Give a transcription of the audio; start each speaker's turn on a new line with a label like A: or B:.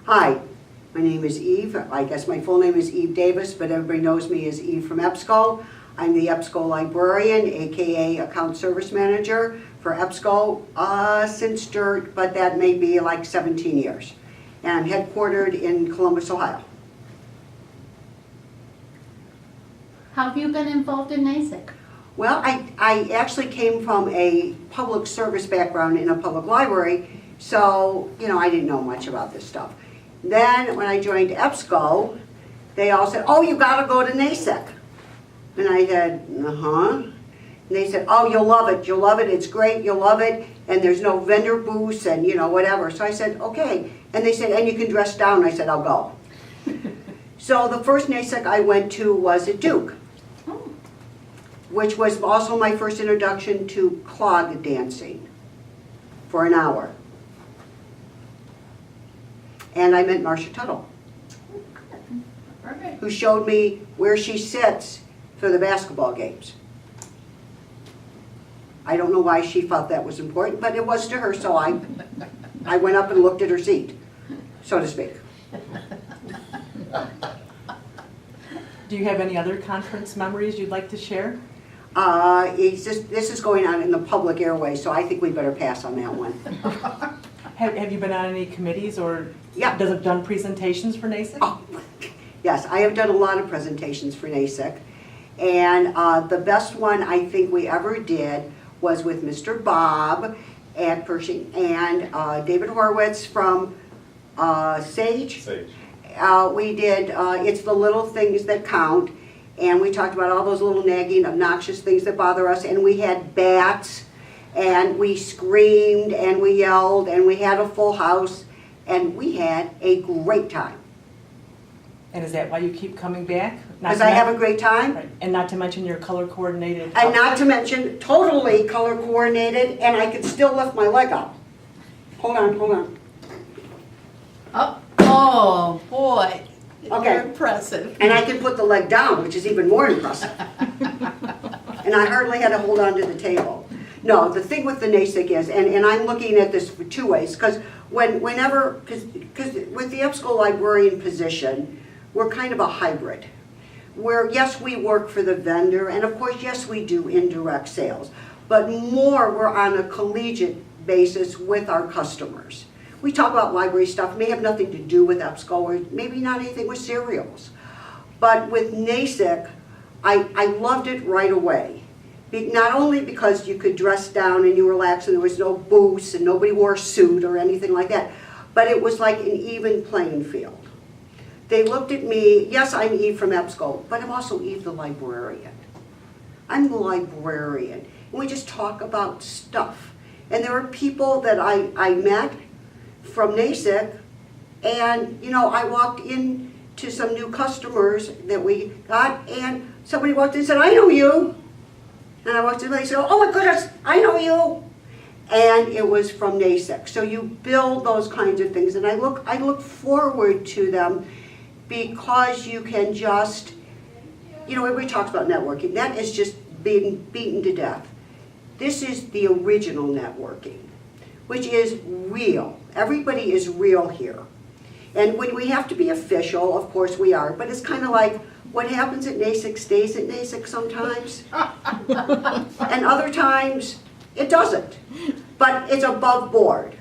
A: Hi, my name is Eve. I guess my full name is Eve Davis, but everybody knows me as Eve from EBSCO. I'm the EBSCO librarian, aka account service manager for EBSCO but that may be like 17 years. And I'm headquartered in Columbus, Ohio.
B: How have you been involved in NASIG?
A: Well, I actually came from a public service background in a public library, so, I didn't know much about this stuff. Then, when I joined EBSCO, they all said, oh, you gotta go to NASIG. And I said, And they said, oh, you'll love it, it's great, you'll love it, and there's no vendor booths and, whatever. So I said, okay. And they said, and you can dress down. I said, I'll go. So the first NASIG I went to was at Duke, which was also my first introduction to clog dancing for an hour. And I met Marcia Tuttle, who showed me where she sits for the basketball games. I don't know why she felt that was important, but it was to her, so I went up and looked at her seat, so to speak.
C: Do you have any other conference memories you'd like to share?
A: This is going on in the public airway, so I think we better pass on that one.
C: Have you been on any committees or
A: Yeah.
C: done presentations for NASIG?
A: Oh, yes, I have done a lot of presentations for NASIG, and the best one I think we ever did was with Mr. Bob at Pershing and David Horowitz from SAGE. We did It's the Little Things That Count, and we talked about all those little nagging, obnoxious things that bother us, and we had bats, and we screamed, and we yelled, and we had a full house, and we had a great time.
C: And is that why you keep coming back?
A: Because I have a great time.
C: Right. And not to mention your color coordinated.
A: And not to mention, totally color coordinated, and I could still lift my leg up. Hold on.
B: Oh boy,
A: Okay.
B: you're impressive.
A: And I can put the leg down, which is even more impressive. And I hardly had to hold on to the table. No, the thing with the NASIG is, and I'm looking at this for two ways, because because with the EBSCO librarian position, we're kind of a hybrid. Where, yes, we work for the vendor, and of course, yes, we do indirect sales, but more we're on a collegiate basis with our customers. We talk about library stuff, may have nothing to do with EBSCO, or maybe not anything with cereals. But with NASIG, I loved it right away. Not only because you could dress down and you relax and there was no booths and nobody wore a suit or anything like that, but it was like an even playing field. They looked at me, yes, I'm Eve from EBSCO, but I'm also Eve the librarian. I'm the librarian, and we just talk about stuff. And there are people that I met from NASIG, and I walked in to some new customers that we got, and somebody walked in and said, I know you. And I walked in and they said, oh my goodness, I know you. And it was from NASIG. So you build those kinds of things, and I look forward to them because you can just, everybody talks about networking. That is just being beaten to death. This is the original networking, which is real. Everybody is real here. And when we have to be official, of course we are, but it's kind of like what happens at NASIG stays at NASIG sometimes, and other times it doesn't. But it's above board.